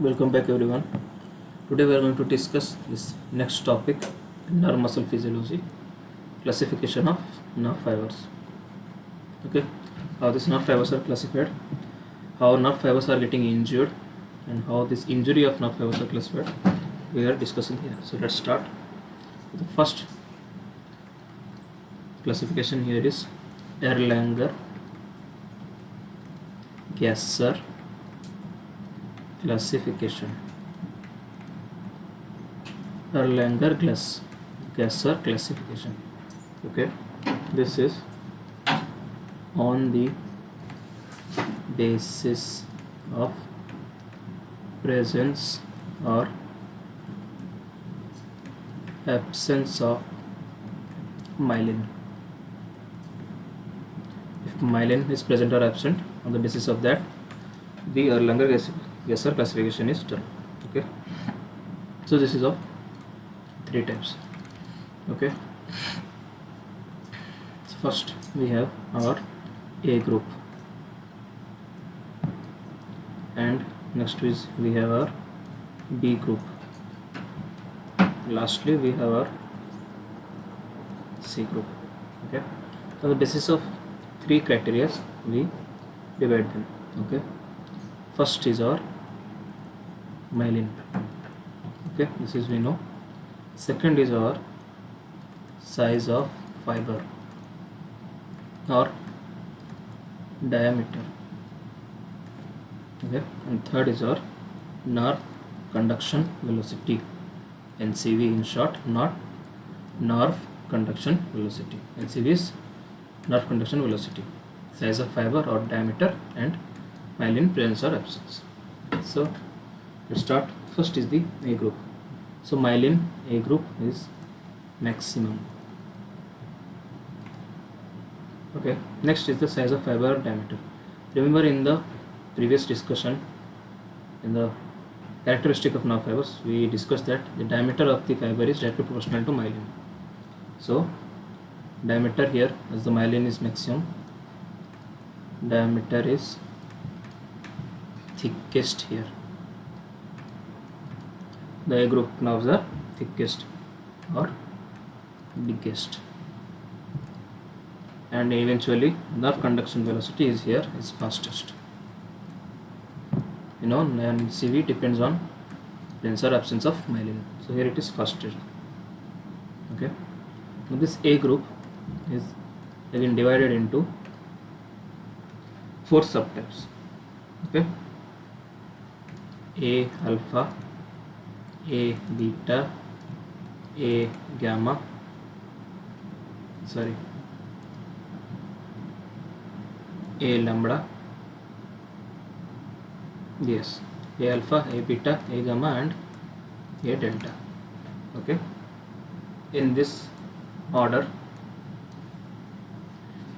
Welcome back everyone. Today we are going to discuss this next topic, nerve muscle physiology, classification of nerve fibers. Okay, how these nerve fibers are classified, how nerve fibers are getting injured, and how this injury of nerve fibers are classified. We are discussing here. So let's start. The first classification here is Erlanger Gasser classification. Erlanger Gasser classification. Okay, this is on the basis of presence or absence of myelin. If myelin is present or absent, on the basis of that, the Erlanger Gasser classification is done. Okay, so this is of three types. Okay, so first we have our A group, and next is we have our B group. Lastly we have our C group. Okay, so on the basis of three criteria we divide them. Okay, first is our myelin. Okay, this is we know. Second is our size of fiber or diameter. Okay, and third is our nerve conduction velocity, NCV in short, not nerve conduction velocity. NCV is nerve conduction velocity, size of fiber or diameter, and myelin presence or absence. So let's start. First is the A group. So myelin A group is maximum. Okay, next is the size of fiber or diameter. Remember in the previous discussion, in the characteristic of nerve fibers, we discussed that the diameter of the fiber is directly proportional to myelin. So diameter here, as the myelin is maximum, diameter is thickest here. The A group nerves are thickest or biggest, and eventually nerve conduction velocity is here is fastest. You know, NCV depends on presence or absence of myelin, so here it is fastest. Okay, now this A group is again divided into four subtypes. Okay, A alpha, A beta, A gamma, A lambda, yes, A alpha, A beta, A gamma, and A delta. Okay, in this order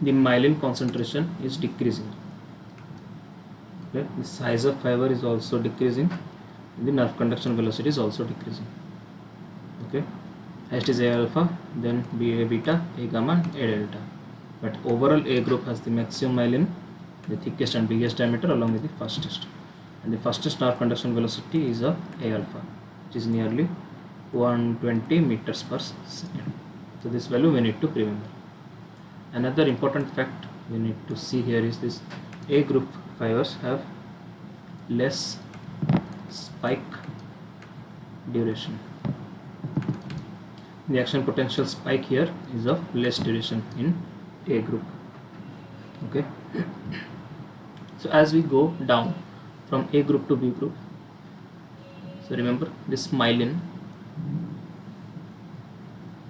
the myelin concentration is decreasing. Okay, the size of fiber is also decreasing, the nerve conduction velocity is also decreasing. Okay, highest is A alpha, then A beta, A gamma, and A delta. But overall A group has the maximum myelin, the thickest and biggest diameter, along with the fastest. And the fastest nerve conduction velocity is of A alpha, which is nearly 120 meters per second. So this value we need to remember. Another important fact we need to see here is this: A group fibers have less spike duration. The action potential spike here is of less duration in A group. Okay, so as we go down from A group to B group, so remember this myelin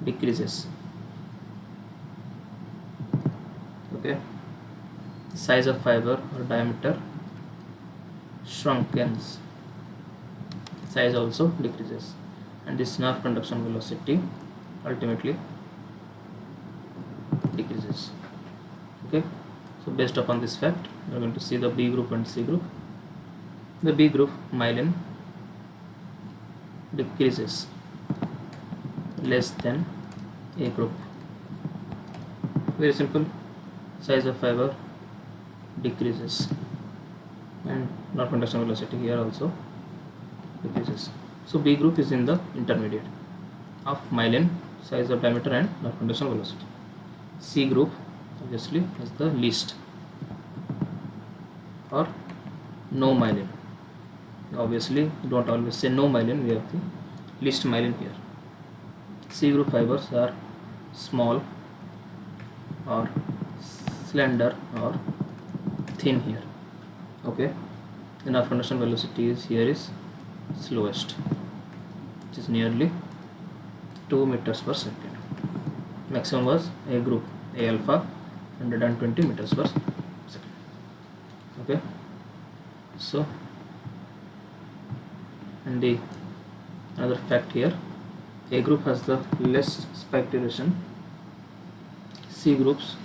decreases. Okay, size of fiber or diameter shrinkens, size also decreases, and this nerve conduction velocity ultimately decreases. Okay, so based upon this fact, we are going to see the B group and C group. The B group myelin decreases less than A group. Very simple. Size of fiber decreases, and nerve conduction velocity here also decreases. So B group is in the intermediate of myelin, size of diameter and nerve conduction velocity. C group obviously is the least, or no myelin. Obviously don't always say no myelin, we have the least myelin here. C group fibers are small or slender or thin here. Okay, the nerve conduction velocity is here is slowest, which is nearly 2 meters per second. Maximum was A group, A alpha, 120 meters per second. Okay, so and the another fact here, A group has the less spike duration, C group's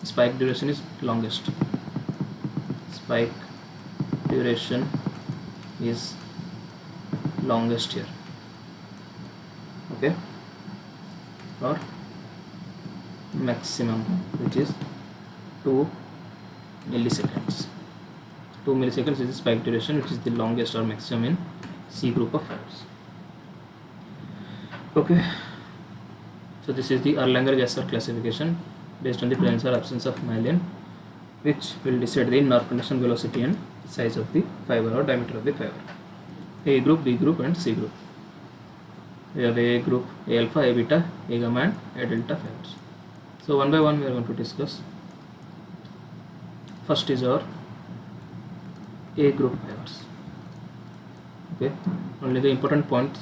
spike duration is longest. Spike duration is longest here. Okay, or maximum, which is 2 milliseconds. 2 milliseconds is the spike duration, which is the longest or maximum in C group of fibers. Okay, so this is the Erlanger-Gassner classification based on the presence or absence of myelin, which will decide the nerve conduction velocity and size of the fiber or diameter of the fiber. A group, B group and C group. We have A group, A alpha, A beta, A gamma and A delta fibers. So one by one we are going to discuss. First is our A group fibers. Okay, only the important points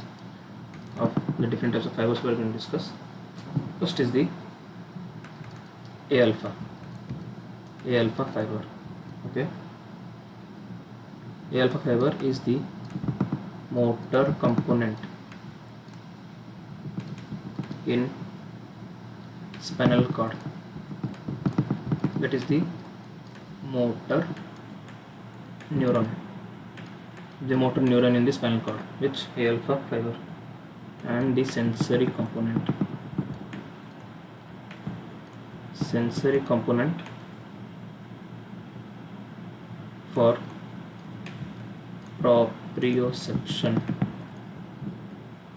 of the different types of fibers we are going to discuss. First is the A alpha fiber. Okay, A alpha fiber is the motor component in spinal cord. That is the motor neuron. The motor neuron in the spinal cord, which A alpha fiber, and the sensory component. Sensory component for proprioception,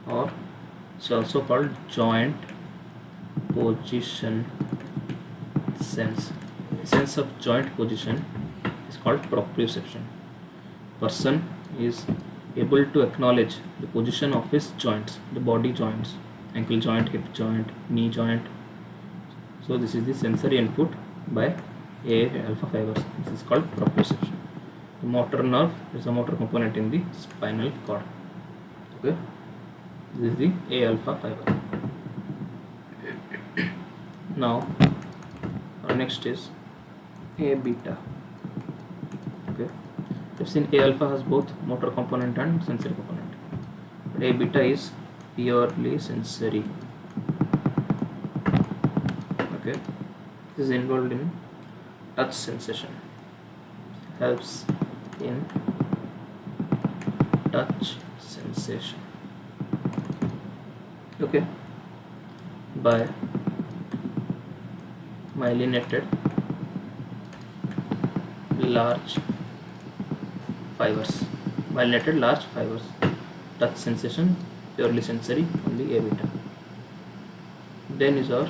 or it's also called joint position sense. Sense of joint position is called proprioception. Person is able to acknowledge the position of his joints, the body joints, ankle joint, hip joint, knee joint. So this is the sensory input by A alpha fibers. This is called proprioception. The motor nerve is a motor component in the spinal cord. Okay, this is the A alpha fiber. Now our next is A beta. Okay, we've seen A alpha has both motor component and sensory component, but A beta is purely sensory. Okay, this is involved in touch sensation, helps in touch sensation. Okay, by myelinated large fibers. Myelinated large fibers. Touch sensation, purely sensory, only A beta. Then is our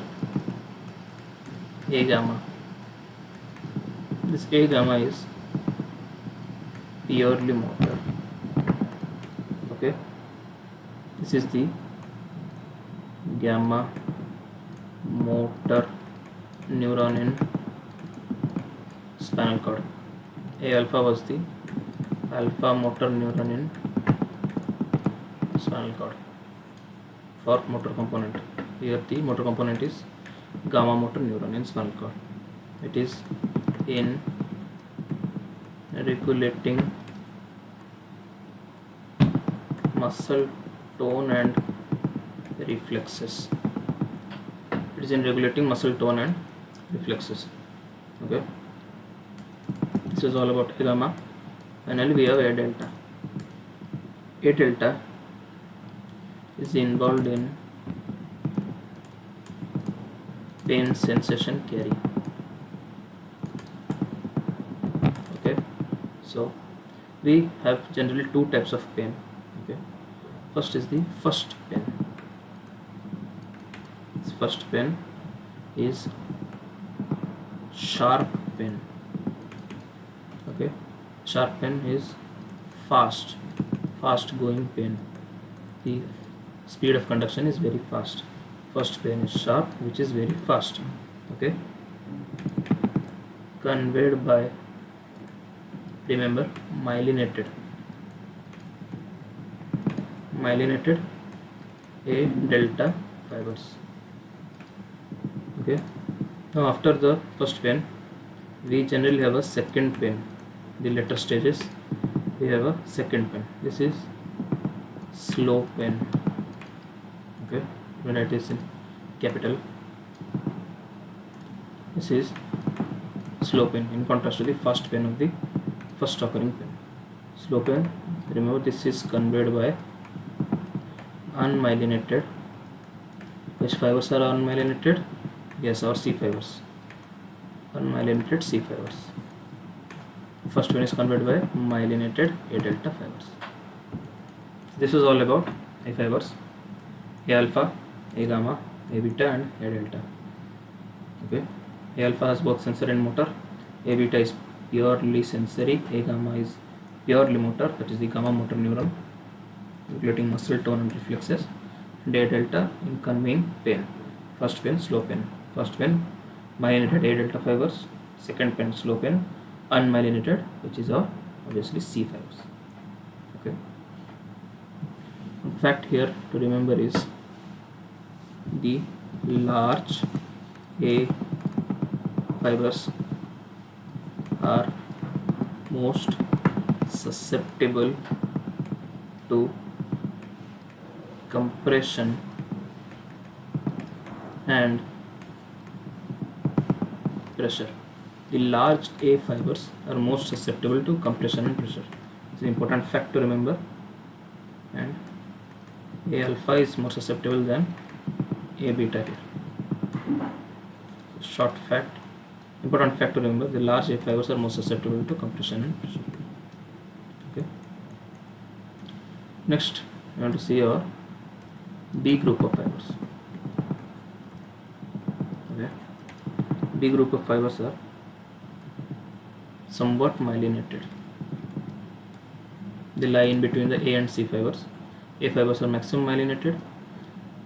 A gamma. This A gamma is purely motor. Okay, this is the gamma motor neuron in spinal cord. A alpha was the alpha motor neuron in spinal cord for motor component. Here the motor component is gamma motor neuron in spinal cord. It is in regulating muscle tone and reflexes. It is in regulating muscle tone and reflexes. Okay, this is all about A gamma. Finally we have A delta. A delta is involved in pain sensation carry. Okay, so we have generally two types of pain. Okay, first is the first pen. This first pen is sharp pen. Okay, sharp pen is fast going pen. The speed of conduction is very fast. First pen is sharp, which is very fast. Okay, conveyed by, remember, myelinated A delta fibers. Okay, now after the first pen we generally have a second pen. The later stages we have a second pen. This is slow pen. Okay, when it is in capital, this is slow pen, in contrast to the fast pen of the first occurring pen. Slow pen, remember, this is conveyed by unmyelinated. Which fibers are unmyelinated? Yes, or C fibers. Unmyelinated C fibers. First one is conveyed by myelinated A delta fibers. This is all about A fibers: A alpha, A gamma, A beta, and A delta. Okay, A alpha has both sensory and motor. A beta is purely sensory. A gamma is purely motor, that is the gamma motor neuron, regulating muscle tone and reflexes. And A delta in conveying pain. First pen slow pen. First pen myelinated A delta fibers. Second pen slow pen unmyelinated, which is our obviously C fibers. Okay. In fact, here to remember is the large A fibers are most susceptible to compression and pressure. The large A fibers are most susceptible to compression and pressure. It's an important fact to remember. And A alpha is more susceptible than A beta here. Short fact, important fact to remember: the large A fibers are more susceptible to compression and pressure. Okay. Next, we want to see our B group of fibers. Okay. B group of fibers are somewhat myelinated. They lie in between the A and C fibers. A fibers are maximum myelinated.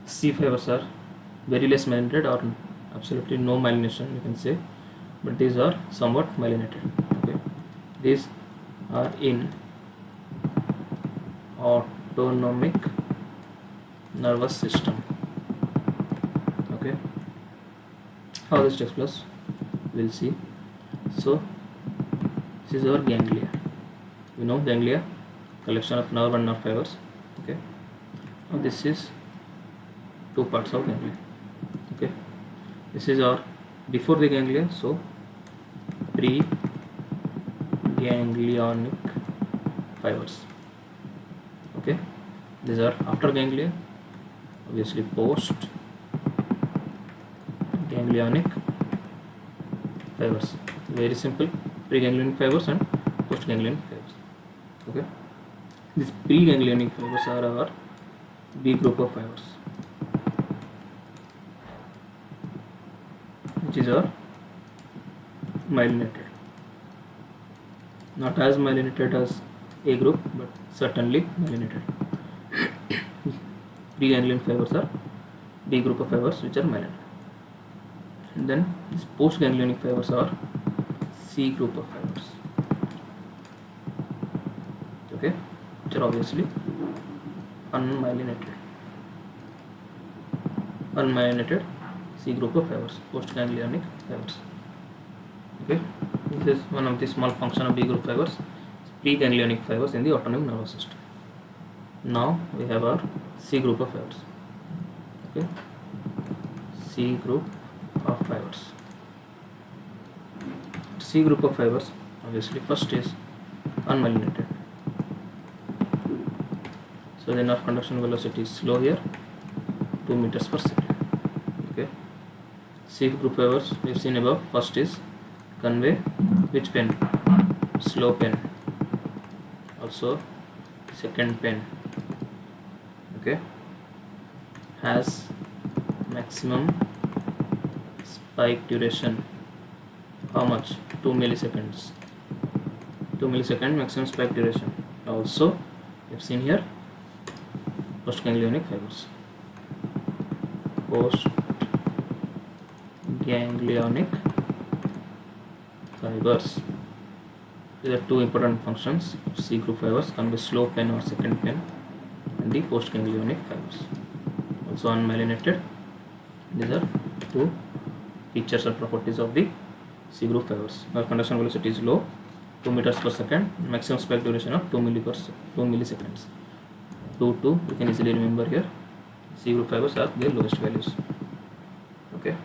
C fibers are very less myelinated, or absolutely no myelination, you can say, but these are somewhat myelinated. Okay, these are in autonomic nervous system. Okay, how this takes place we'll see. So this is our ganglia. You know ganglia, collection of nerve and nerve fibers. Okay, now this is two parts of ganglia. Okay, this is our before the ganglia, so pre-ganglionic fibers. Okay, these are after ganglia, obviously post ganglionic fibers. Very simple: pre-ganglionic fibers and post-ganglionic fibers. Okay, these pre-ganglionic fibers are our B group of fibers, which is our myelinated. Not as myelinated as A group, but certainly myelinated. Pre-ganglion fibers are B group of fibers, which are myelinated. And then these post-ganglionic fibers are C group of fibers. Okay, which are obviously unmyelinated. Unmyelinated C group of fibers, post-ganglionic fibers. Okay, this is one of the small function of B group fibers, pre-ganglionic fibers in the autonomic nervous system. Now we have our C group of fibers. Okay, C group of fibers. C group of fibers, obviously first is unmyelinated. So the nerve conduction velocity is slow here, 2 meters per second. Okay, C group fibers we have seen above. First is convey which pen? Slow pen. Also second pen Okay, has maximum spike duration. How much? 2 milliseconds. 2 millisecond maximum spike duration. Also, we have seen here postganglionic fibers. Postganglionic fibers. These are two important functions of C group fibers, can be slow pen or second pen, and the postganglionic fibers. Also unmyelinated. These are two features or properties of the C group fibers. Nerve conduction velocity is low, 2 meters per second, maximum spike duration of 2 milliseconds. 2 you can easily remember here. C group fibers are the lowest values. Okay.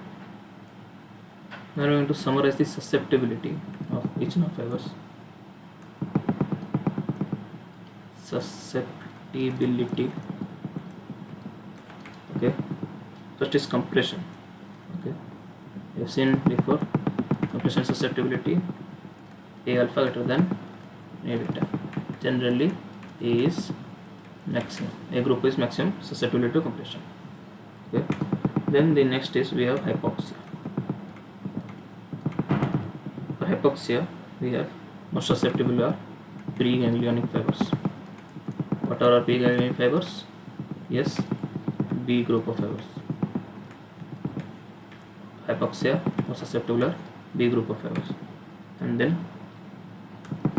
Now we are going to summarize the susceptibility of each nerve fibers. Susceptibility. Okay. First is compression. Okay. We have seen before compression susceptibility. A alpha greater than A beta. Generally, A is maximum. A group is maximum susceptibility to compression. Okay. Then the next is we have hypoxia. For hypoxia, we have most susceptible are preganglionic fibers. What are our preganglionic fibers? Yes, B group of fibers. Hypoxia, most susceptible are B group of fibers. And then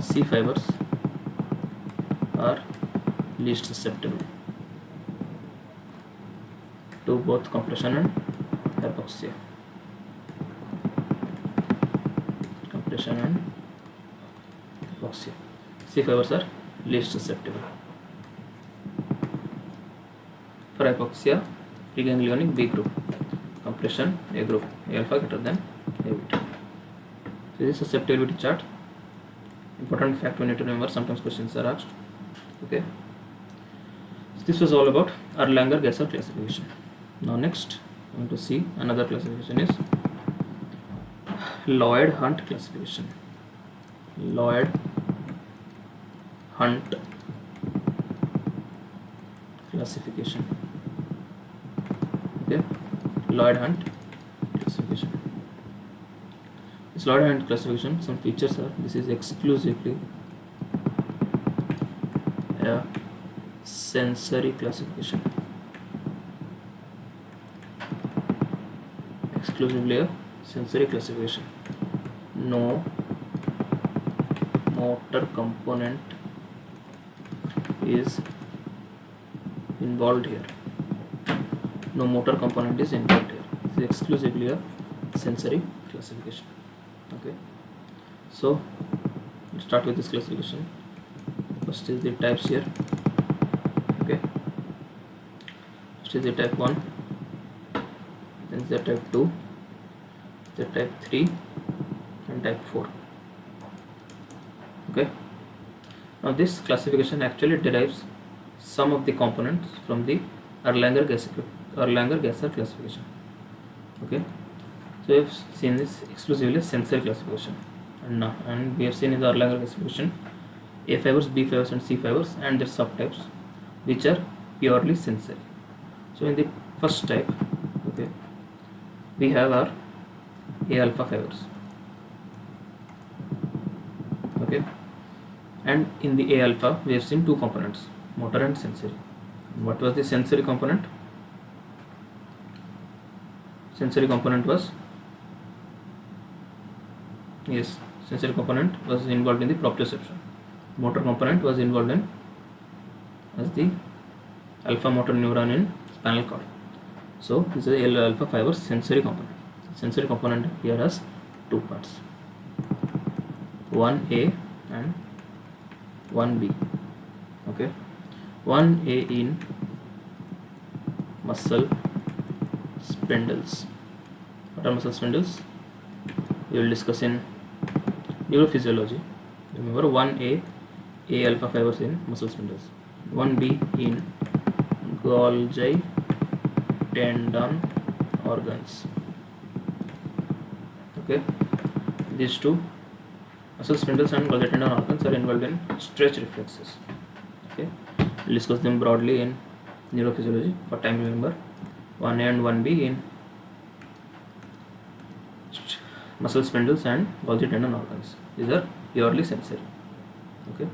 C fibers are least susceptible to both compression and hypoxia. Compression and hypoxia. C fibers are least susceptible. For hypoxia, preganglionic B group, compression A group, A alpha greater than A beta. So this is susceptibility chart. Important fact we need to remember, sometimes questions are asked. Okay. So this was all about Erlanger-Gasser classification. Now next I'm going to see another classification is Lloyd-Hunt classification. Lloyd-Hunt classification. Okay. Lloyd-Hunt classification. This Lloyd-Hunt classification, some features are, this is exclusively a sensory classification. Exclusively a sensory classification. No motor component is involved here. No motor component is involved here. This is exclusively a sensory classification. Okay, so let's start with this classification. First is the types here. Okay, first is the type 1, then is the type 2, the type 3, and type 4. Okay, now this classification actually derives some of the components from the Erlanger-Gasser classification. Okay, so we have seen this exclusively sensory classification, and we have seen in the Erlanger classification A fibers, B fibers, and C fibers and their subtypes, which are purely sensory. So in the first type, okay, we have our A alpha fibers. Okay, and in the A alpha we have seen two components, motor and sensory. What was the sensory component? Sensory component was, yes, sensory component was involved in the proprioception. Motor component was involved in as the alpha motor neuron in spinal cord. So this is L alpha fiber sensory component. Sensory component here has two parts, 1A and 1B. Okay, 1A in muscle spindles. What are muscle spindles? We will discuss in neurophysiology. Remember, 1A, A alpha fibers in muscle spindles, 1B in Golgi tendon organs. Okay, these two, muscle spindles and Golgi tendon organs, are involved in stretch reflexes. Okay, we'll discuss them broadly in neurophysiology. For time, remember 1A and 1B in muscle spindles and Golgi tendon organs. These are purely sensory. Okay.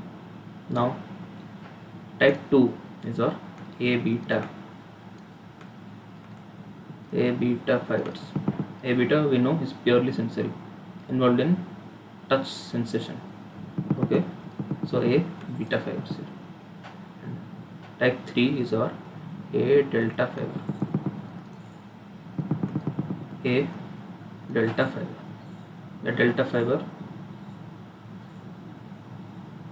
Now type 2 is our A beta fibers. A beta we know is purely sensory, involved in touch sensation. Okay, so A beta fibers here. And type 3 is our A delta fiber. A delta fiber. The delta fiber.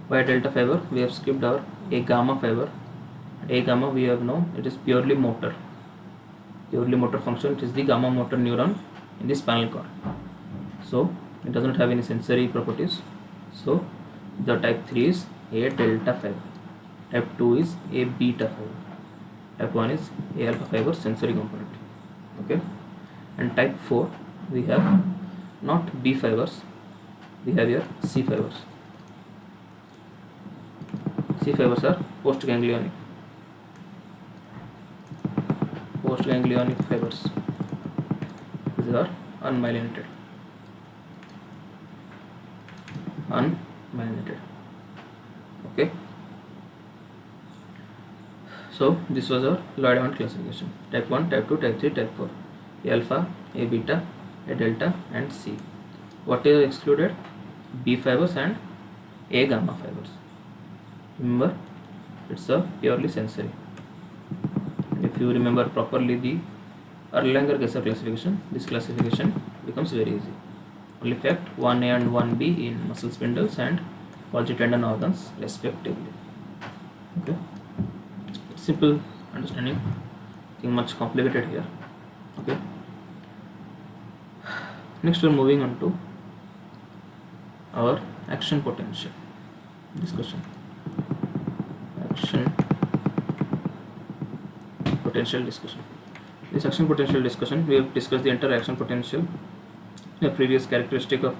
Why delta fiber? We have skipped our A gamma fiber. A gamma we have known it is purely motor function. It is the gamma motor neuron in the spinal cord, so it does not have any sensory properties. So the type 3 is A delta fiber, type 2 is A beta fiber, type 1 is A alpha fiber, sensory component. Okay, and type 4 we have not B fibers, we have here C fibers. C fibers are postganglionic fibers. These are unmyelinated. Okay, so this was our Lloyd-Hunt classification. Type 1, type 2, type 3, type 4. A alpha, A beta, A delta and C. What is excluded? B fibers and A gamma fibers. Remember, it's a purely sensory. If you remember properly the Erlanger-Gesser classification, this classification becomes very easy. Only fact 1A and 1B in muscle spindles and Golgi tendon organs respectively. Okay, simple understanding, nothing much complicated here. Okay, next we are moving on to our action potential discussion. This action potential discussion, we have discussed the entire action potential in a previous characteristic of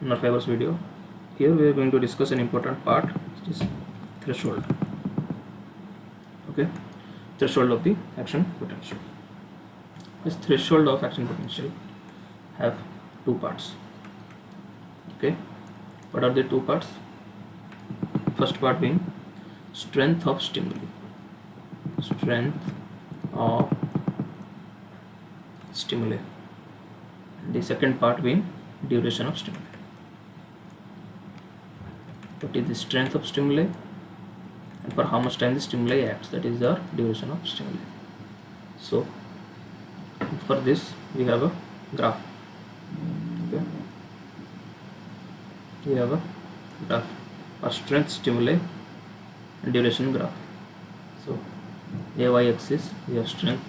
nerve fibers video. Here we are going to discuss an important part, which is threshold. Okay, threshold of the action potential. This threshold of action potential have two parts. Okay, what are the two parts? First part being strength of stimuli. The second part being duration of stimuli. What is the strength of stimuli and for how much time the stimuli acts, that is the duration of stimuli. So for this we have a graph. Okay, we have a graph or strength, stimuli and duration graph. So y axis we have strength,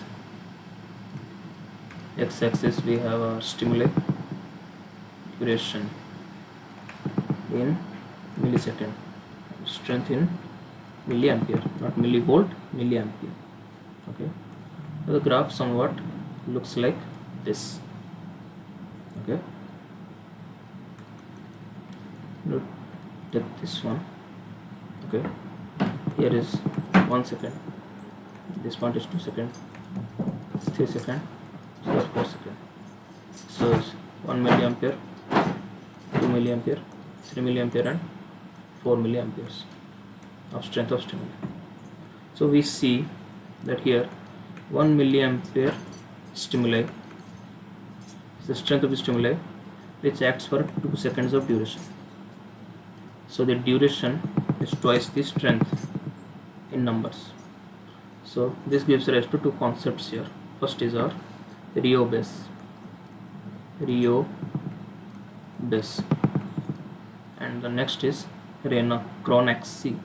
x axis we have our stimuli, duration in millisecond, strength in milliampere, not millivolt, milliampere. Okay, so the graph somewhat looks like this. Okay, look, take this one. Okay, here is 1 second, this point is 2 seconds, 3 seconds, so 4 seconds. So it's 1 milliampere, 2 milliampere, 3 milliampere and 4 milliamperes of strength of stimuli. So we see that here 1 milliampere stimuli is the strength of the stimuli which acts for 2 seconds of duration. So the duration is twice the strength in numbers. So this gives rise to two concepts here. First is our Rio base, and the next is Chronaxy.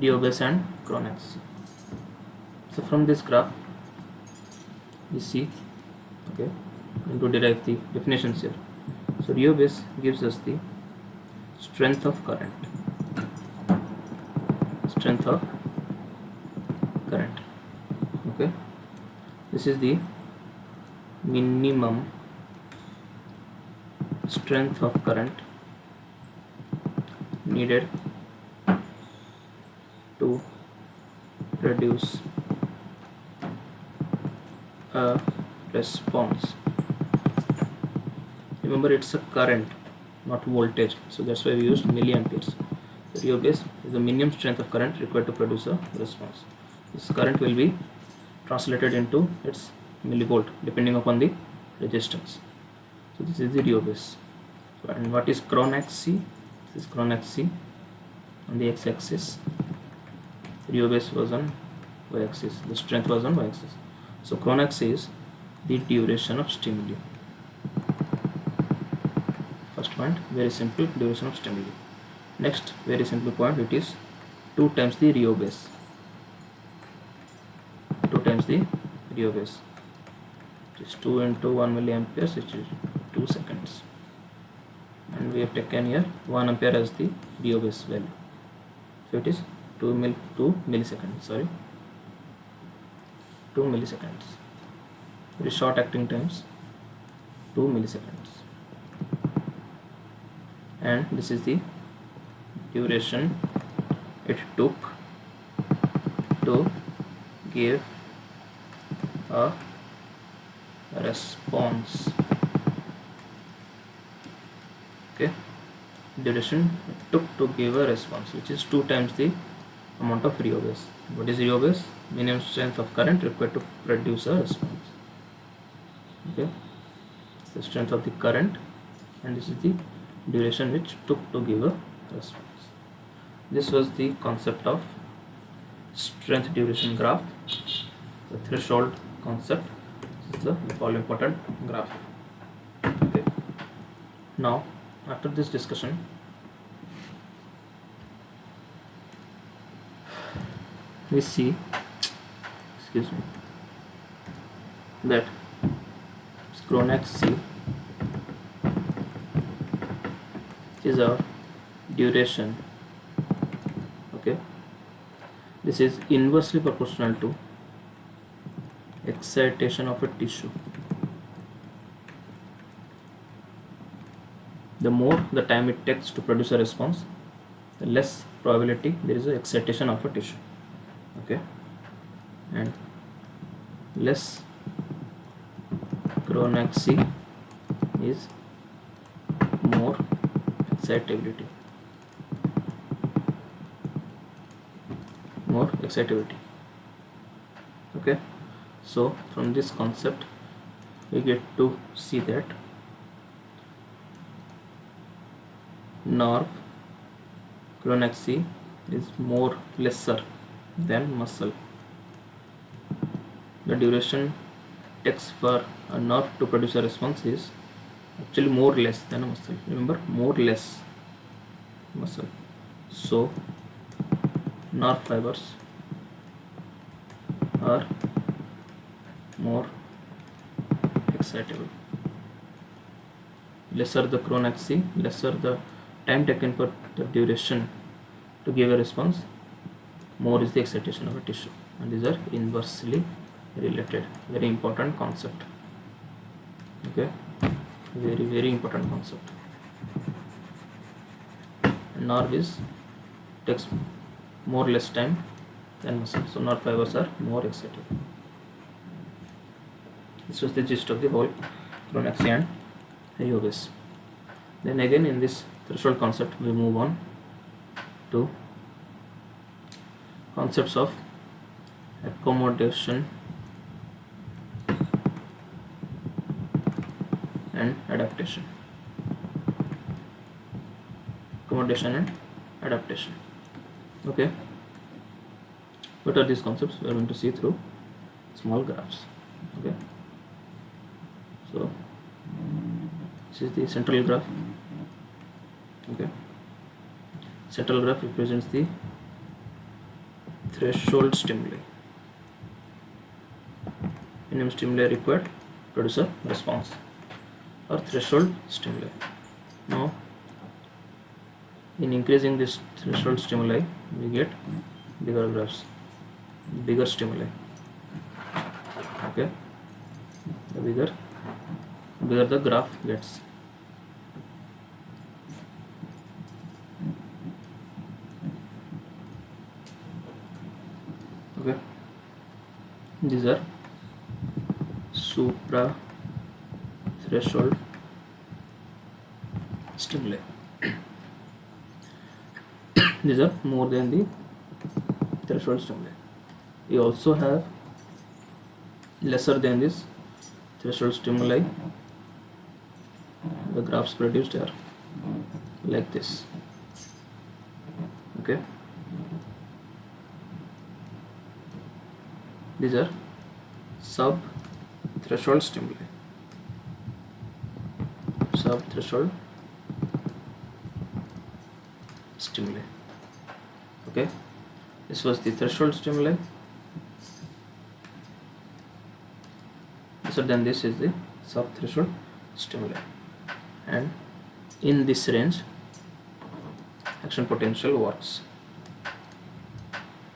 Rio base and Chronaxy. So from this graph we see, okay, I'm going to derive the definitions here. So Rio base gives us the strength of current. Okay, this is the minimum strength of current needed to produce a response. Remember, it's a current, not voltage, so that's why we used milliamperes. The rho base is the minimum strength of current required to produce a response. This current will be translated into its millivolt depending upon the resistance. So this is the rho base. And what is Cronach C? This is Cronach C on the x-axis. Rho base was on y-axis. The strength was on y-axis. So Cronach C is the duration of stimuli. First point, very simple, duration of stimuli. Next, very simple point, it is 2 times the rho base. 2 times the rho base. It is 2 into 1 milliamperes, which is 2 seconds. And we have taken here 1 ampere as the rho base value. So it is 2 milliseconds. Sorry, 2 milliseconds. Very short acting times, 2 milliseconds. And this is the duration it took to give a response. Okay, duration it took to give a response, which is 2 times the amount of rho base. What is rho base? Minimum strength of current required to produce a response. Okay, it's the strength of the current, and this is the duration which took to give a response. This was the concept of strength duration graph, the threshold concept. This is the all important graph. Okay, now after this discussion, we see, excuse me, that Cronach C is our duration. Okay, this is inversely proportional to excitation of a tissue. The more the time it takes to produce a response, the less probability there is an excitation of a tissue. Okay, and less Cronach C is more excitability. More excitability. Okay, so from this concept we get to see that nerve Cronach C is lesser than muscle. The duration takes for a nerve to produce a response is actually less than a muscle. Remember, less muscle. So nerve fibers are more excitable. Lesser the Cronach C, lesser the time taken for the duration to give a response, more is the excitation of a tissue, and these are inversely related. Very important concept. Okay, very important concept. Nerve takes less time than muscle, so nerve fibers are more excitable. This was the gist of the whole Cronach C and rho base. Then again, in this threshold concept, we move on to concepts of accommodation and adaptation. Accommodation and adaptation. Okay, what are these concepts? We are going to see through small graphs. Okay, so this is the central graph. Okay, central graph represents the threshold stimuli. Minimum stimuli required to produce a response, or threshold stimuli. Now, in increasing this threshold stimuli, we get bigger graphs, bigger stimuli. Okay, the bigger the graph gets. Okay, these are supra threshold stimuli. These are more than the threshold stimuli. We also have lesser than this threshold stimuli. The graphs produced are like this. Okay, these are sub threshold stimuli. Sub threshold stimuli. Okay, this was the threshold stimuli. So then this is the sub threshold stimuli, and in this range action potential works.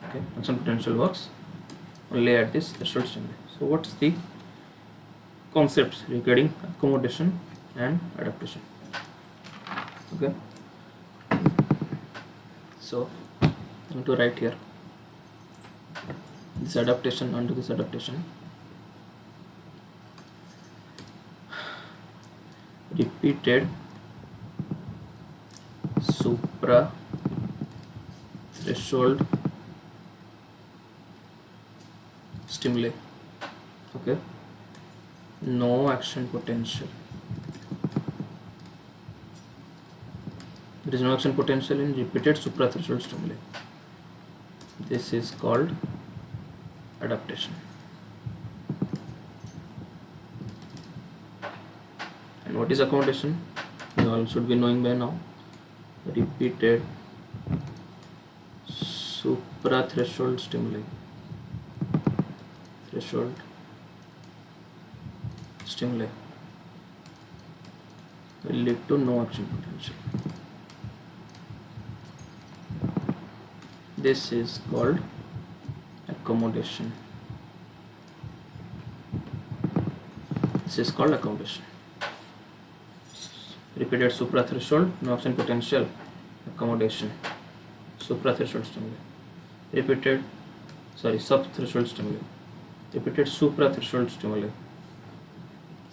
Okay, action potential works only at this threshold stimuli. So what's the concepts regarding accommodation and adaptation? Okay, so I'm going to write here this adaptation. Under this adaptation, repeated supra threshold stimuli. Okay, no action potential. There is no action potential in repeated supra threshold stimuli. This is called adaptation. And what is accommodation? You all should be knowing by now. Repeated supra threshold stimuli. Threshold stimuli will lead to no action potential. This is called accommodation. This is called accommodation. Repeated supra threshold, no action potential, accommodation. Supra threshold stimuli. Repeated, sub threshold stimuli. Repeated supra threshold stimuli.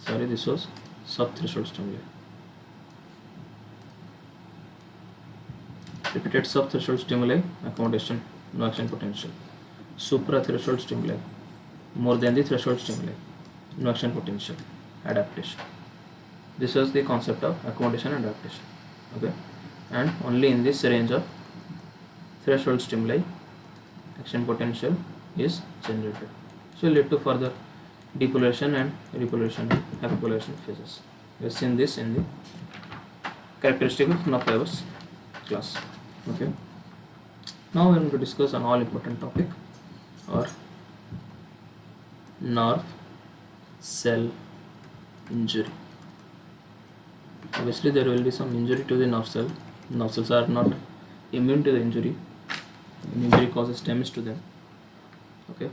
This was sub threshold stimuli. Repeated sub threshold stimuli, accommodation, no action potential. Supra threshold stimuli, more than the threshold stimuli, no action potential, adaptation. This was the concept of accommodation and adaptation. Okay, and only in this range of threshold stimuli action potential is generated. So lead to further depolation and repolation and hyperpolation phases. We have seen this in the characteristic of nerve fibers class. Okay, now we are going to discuss an all important topic, or nerve cell injury. Obviously there will be some injury to the nerve cell. Nerve cells are not immune to the injury. Injury causes damage to them. Okay,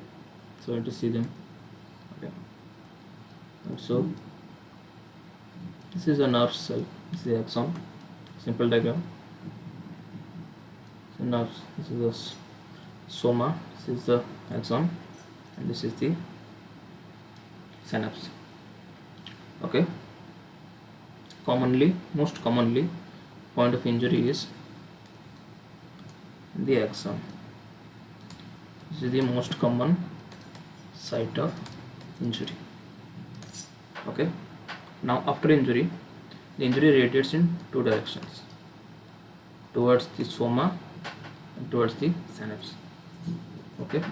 so we have to see them. Okay, so this is a nerve cell. This is the axon. Simple diagram. So nerves. This is the soma. This is the axon, and this is the synapse. Okay. Most commonly, point of injury is the axon. This is the most common site of injury. Okay. Now after injury, the injury radiates in two directions, towards the soma and towards the synapse. Okay.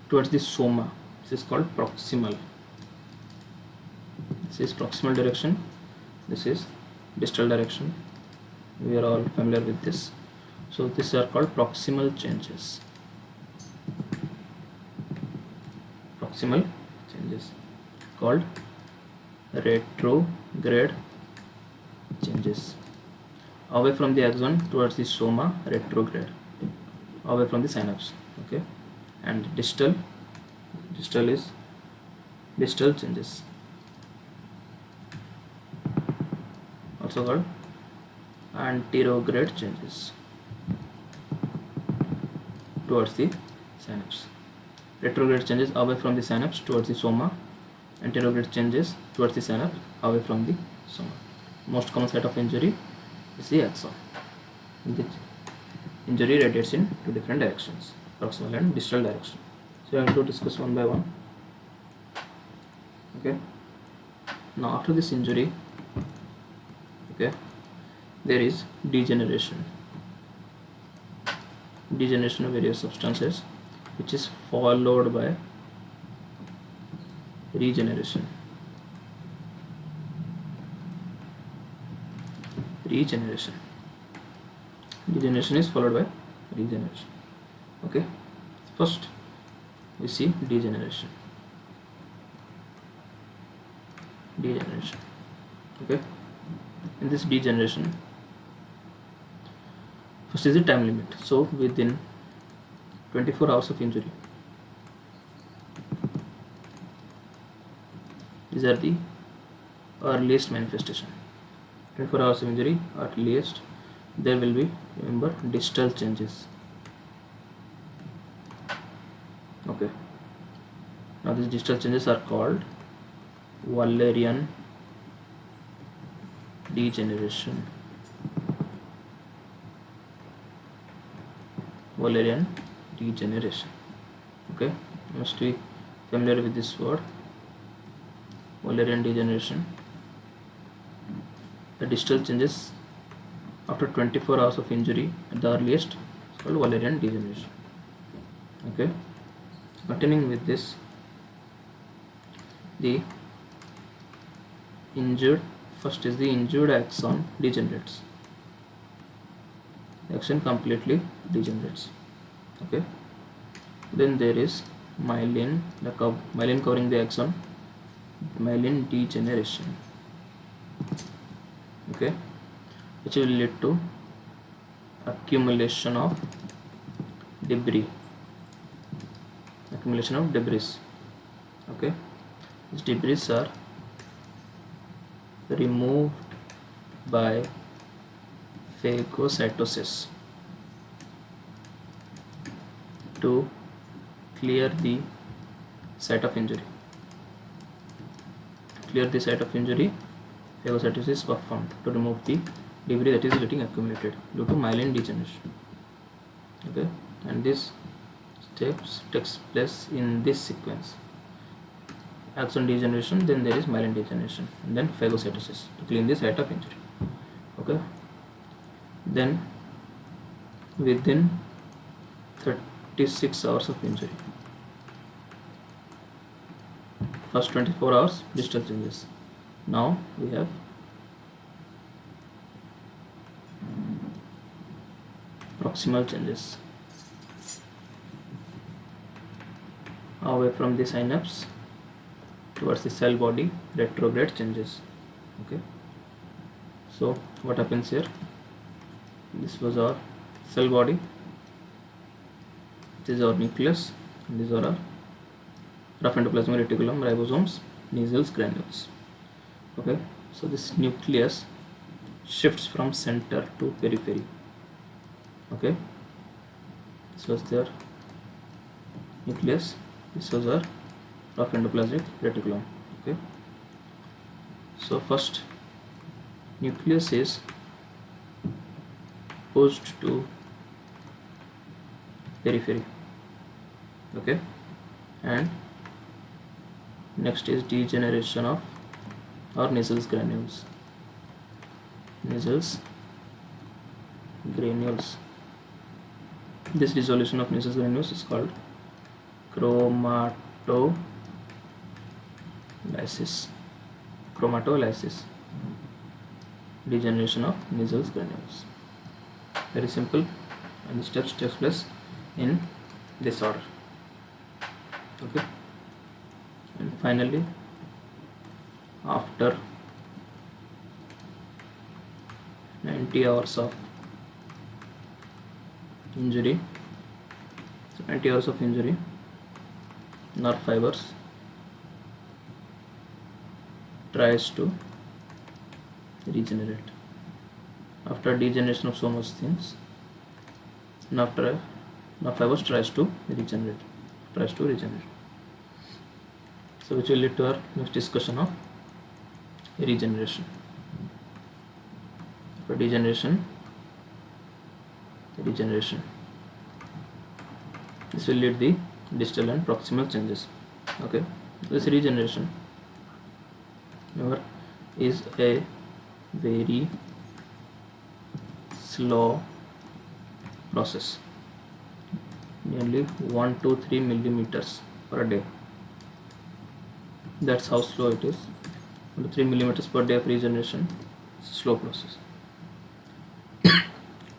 Towards the soma, this is called proximal. This is proximal direction. This is distal direction. We are all familiar with this. So these are called proximal changes. Proximal changes called retrograde changes. Away from the axon towards the soma, retrograde. Away from the synapse. Okay, and distal is distal changes, also called anterograde changes towards the synapse. Retrograde changes away from the synapse towards the soma. Anterograde changes towards the synapse away from the soma. Most common site of injury is the axon. The injury radiates in two different directions, proximal and distal direction. So I am going to discuss one by one. Okay. Now after this injury, okay, there is degeneration. Degeneration of various substances, which is followed by regeneration. Regeneration. Degeneration is followed by regeneration. Okay. First, we see degeneration. Degeneration. Okay. In this degeneration, first is the time limit. So within 24 hours of injury, these are the earliest manifestation. 24 hours of injury, at least there will be, remember, distal changes. Okay. Now these distal changes are called Wallerian degeneration. Wallerian degeneration. Okay, you must be familiar with this word. Wallerian degeneration. The distal changes after 24 hours of injury at the earliest is called Wallerian degeneration. Okay, continuing with this, the injured, first is the injured axon degenerates. The axon completely degenerates. Okay, then there is myelin, the myelin covering the axon, myelin degeneration. Okay, which will lead to accumulation of debris. Accumulation of debris. Okay, these debris are removed by phagocytosis to clear the site of injury. To clear the site of injury, phagocytosis is performed to remove the debris that is getting accumulated due to myelin degeneration. Okay, and this steps takes place in this sequence: axon degeneration, then there is myelin degeneration, and then phagocytosis to clean the site of injury. Okay, then within 36 hours of injury, first 24 hours distal changes. Now we have proximal changes away from the synapse towards the cell body. Retrograde changes. Okay, so what happens here? This was our cell body, this is our nucleus, and these are our rough endoplasmic reticulum, ribosomes, nasals, granules. Okay, so this nucleus shifts from center to periphery. Okay, this was their nucleus, this was our rough endoplasmic reticulum. Okay, so first nucleus is pushed to periphery. Okay, and next is degeneration of our nasals granules. Nasals granules. This dissolution of nasals granules is called chromatolysis. Chromatolysis. Degeneration of nasals granules. Very simple, and the steps takes place in this order. Okay, and finally, after 90 hours of injury, so 90 hours of injury, nerve fibers tries to regenerate. After degeneration of so much things, and after Now fibers tries to regenerate. So which will lead to our next discussion of regeneration. For regeneration, this will lead the distal and proximal changes. Okay, this regeneration, remember, is a very slow process, nearly 1 to 3 millimeters per day. That's how slow it is. 1 to 3 millimeters per day of regeneration. It's a slow process.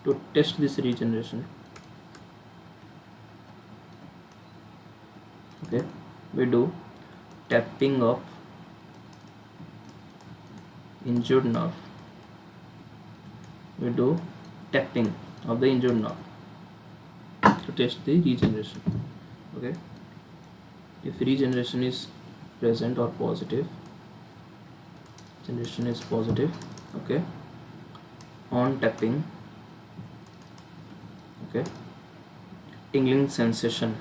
To test this regeneration, okay, we do tapping of injured nerve. We do tapping of the injured nerve to test the regeneration. Okay, if regeneration is present or positive, generation is positive, okay, on tapping, okay, tingling sensation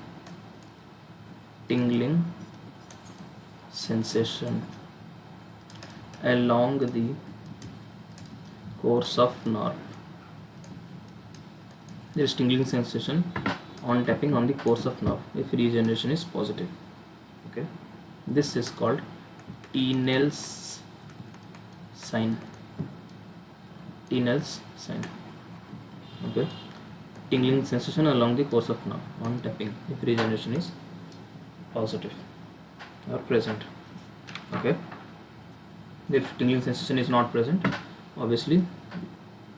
along the course of nerve. There is tingling sensation on tapping on the course of nerve if regeneration is positive. Okay, this is called Tinel's sign. Okay, tingling sensation along the course of nerve on tapping if regeneration is positive or present. Okay, if tingling sensation is not present, obviously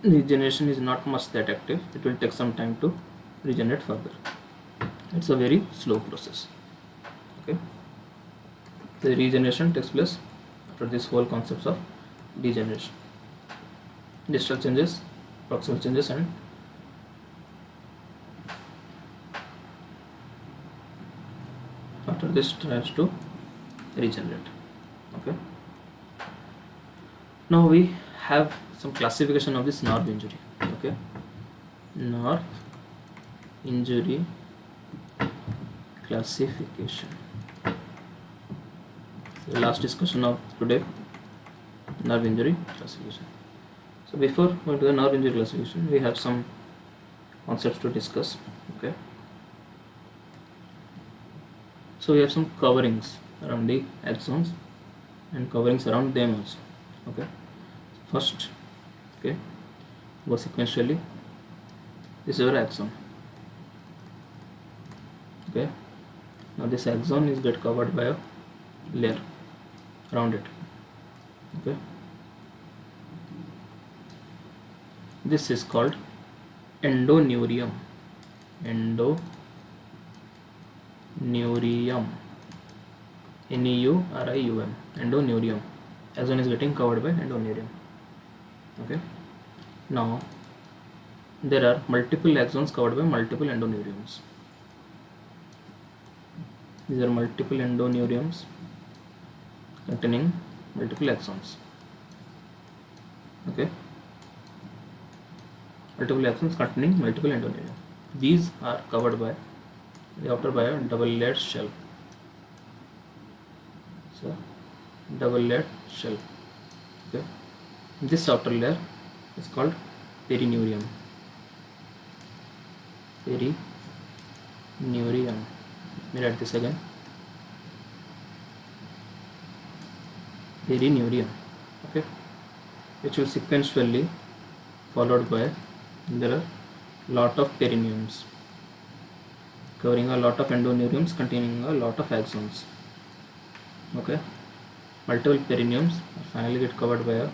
regeneration is not much that active. It will take some time to regenerate further. It's a very slow process. Okay, the regeneration takes place after this whole concepts of degeneration, distal changes, proximal changes, and after this tries to regenerate. Okay, now we have some classification of this nerve injury. Okay, nerve injury classification. The last discussion of today, nerve injury classification. So before going to the nerve injury classification, we have some concepts to discuss. Okay, so we have some coverings around the axons and coverings around them also. Okay, first, okay, go sequentially. This is our axon. Okay, now this axon is get covered by a layer around it. Okay, this is called endoneurium. Endoneurium, Neurium. Endoneurium. Axon is getting covered by endoneurium. Okay, now there are multiple axons covered by multiple endoneuriums. These are multiple endoneuriums containing multiple axons. Okay, multiple axons containing multiple endoneurium. These are covered by the outer by a double layered shell. So double layered shell. Okay, this outer layer is called perineurium. Let me write this again. Perineurium. Okay, which will sequentially followed by, there are lot of perineums covering a lot of endoneuriums containing a lot of axons. Okay, multiple perineums finally get covered by a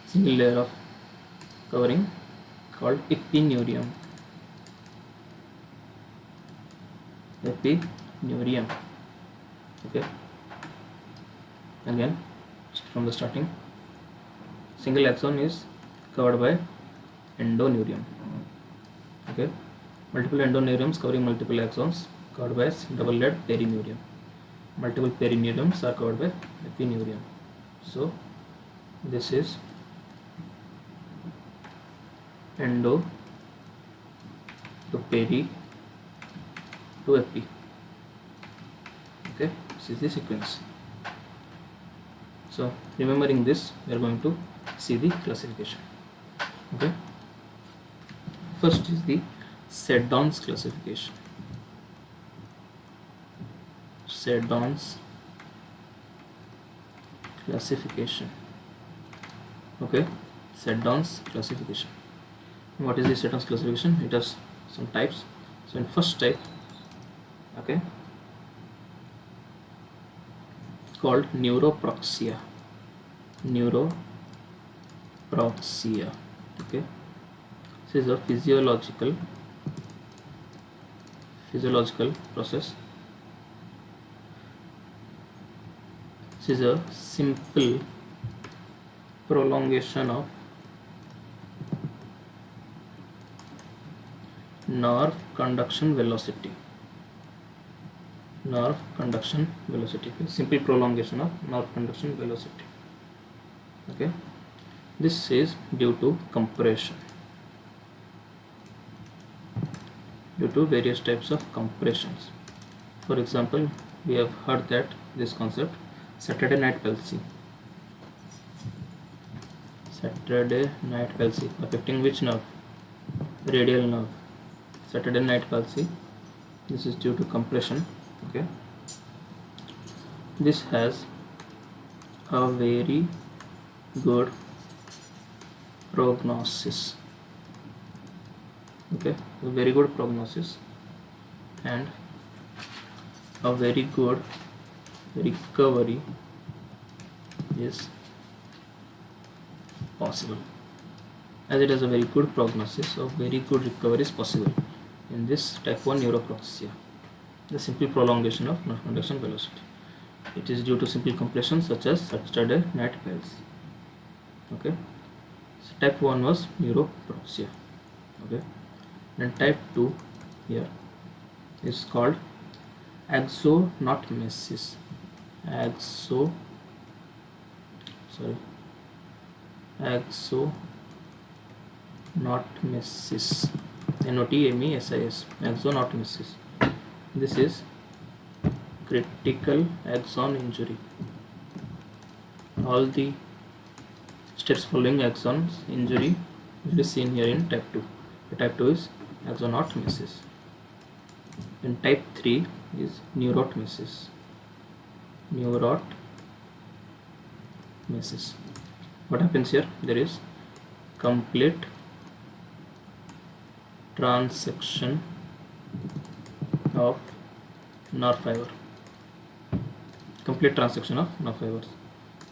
single layer of covering called epineurium. Okay, again from the starting, single axon is covered by endoneurium. Okay, multiple endoneuriums covering multiple axons covered by double layered perineurium. Multiple perineuriums are covered by epineurium. So this is to peri to epi. Okay, this is the sequence. So remembering this, we are going to see the classification. Okay, first is the Seddon's classification. Seddon's classification. Okay, Seddon's classification. What is the Seddon's classification? It has some types. So in first type, okay, called neuroproxia. Neuroproxia. Okay, this is a physiological process. This is a simple prolongation of nerve conduction velocity. Simple prolongation of nerve conduction velocity. Okay, this is due to compression, due to various types of compressions. For example, we have heard that this concept, Saturday night palsy. Saturday night palsy affecting which nerve? Radial nerve. Saturday night palsy, this is due to compression. Okay, this has a very good prognosis. Okay, a very good prognosis and a very good recovery is possible. As it has a very good prognosis, so very good recovery is possible in this type 1 neuroproxia, the simple prolongation of nerve conduction velocity. It is due to simple compression such as Saturday night palsy. Okay, so type 1 was neuroproxia. Okay, then type 2 here is called axonotmesis. Axonotmesis. NOTMESIS. Axonotmesis. This is critical axon injury. All the steps following axons injury will be seen here in type 2. The type 2 is axonotmesis. And type 3 is neurotmesis. What happens here? There is complete transection of nerve fiber. Complete transection of nerve fibers.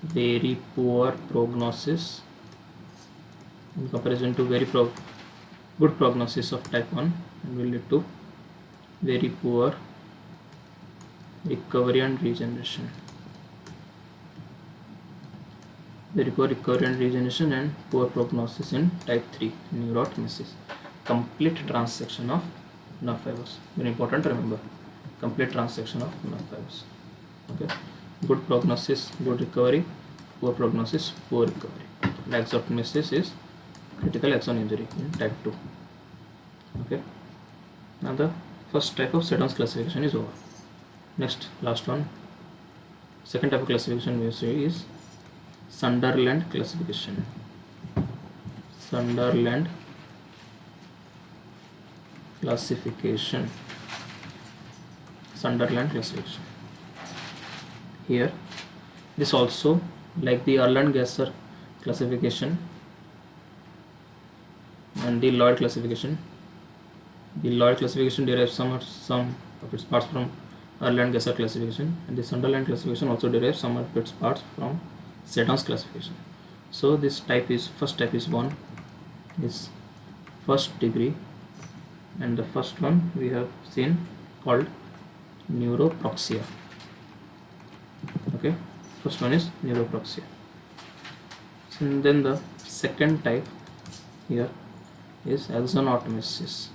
Very poor prognosis in comparison to very good prognosis of type 1, and will lead to very poor recovery and regeneration. Very poor recovery and regeneration and poor prognosis in type 3 neurotmesis. Complete transection of nerve fibers. Very important to remember. Complete transection of nerve fibers. Okay. Good prognosis, good recovery. Poor prognosis, poor recovery. And axonotmesis is critical axon injury in type 2. Okay. Now the first type of Seddon's classification is over. Next, last one. Second type of classification we see is Sunderland classification. Sunderland classification. Here, this also, like the Erland-Gasser classification and the Lloyd classification. The Lloyd classification derives some of its parts from Erland-Gasser classification, and the Sunderland classification also derives some of its parts from Seddon's classification. So this type is, first type is 1, is first degree, and the first one we have seen called neuroproxia. Okay, first one is neuroproxia. And then the second type here is axonotmesis.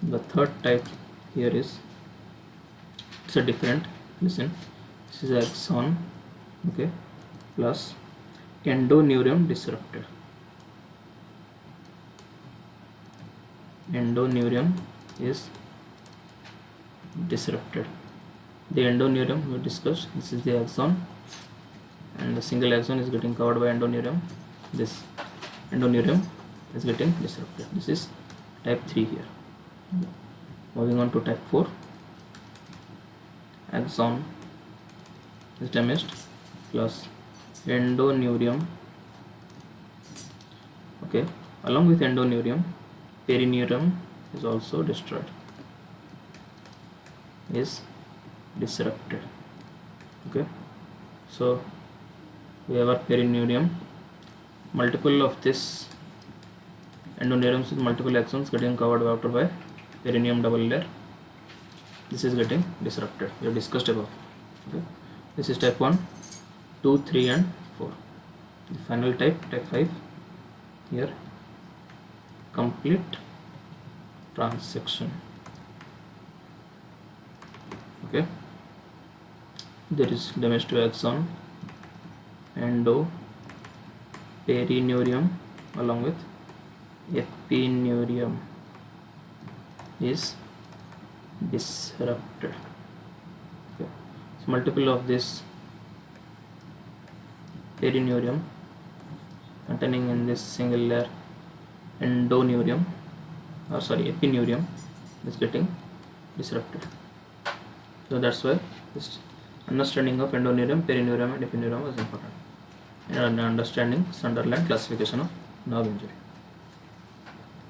The third type here is, it's a different, listen, this is axon, okay, plus endoneurium disrupted. endoneurium is disrupted. The endoneurium we discussed, this is the axon, and the single axon is getting covered by endoneurium. This endoneurium is getting disrupted. This is type 3 here. Moving on to type 4. Axon is damaged plus endoneurium. Okay, along with endoneurium, perineurium is also destroyed, is disrupted. Okay, so we have our perineurium, multiple of this endoneuriums with multiple axons getting covered after by perineum double layer. This is getting disrupted. We have discussed above. Okay, this is type 1, 2, 3 and 4. The final type 5 here, complete transection. Okay, there is damage to axon, endo, perineurium along with epineurium is disrupted. Okay, so multiple of this perineurium containing in this single layer epineurium is getting disrupted. So that's why this understanding of endoneurium, perineurium and epineurium is important, and understanding Sunderland classification of nerve injury.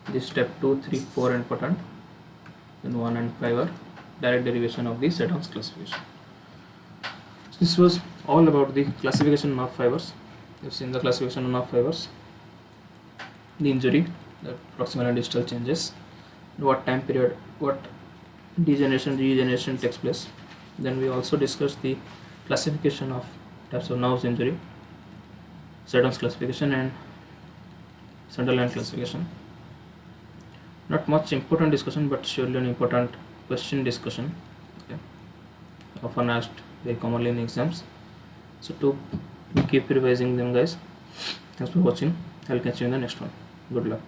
This step 2, 3, 4 are important, then 1 and 5 are direct derivation of the Sedon's classification. So this was all about the classification of nerve fibers. You've seen the classification of nerve fibers, the injury, the proximal and distal changes, what time period, what degeneration, regeneration takes place. Then we also discussed the classification of types of nerves injury, Sedon's classification and Sunderland classification. Not much important discussion, but surely an important question discussion. Okay, often asked very commonly in exams. So to keep revising them, guys. Thanks for watching. I'll catch you in the next one. Good luck.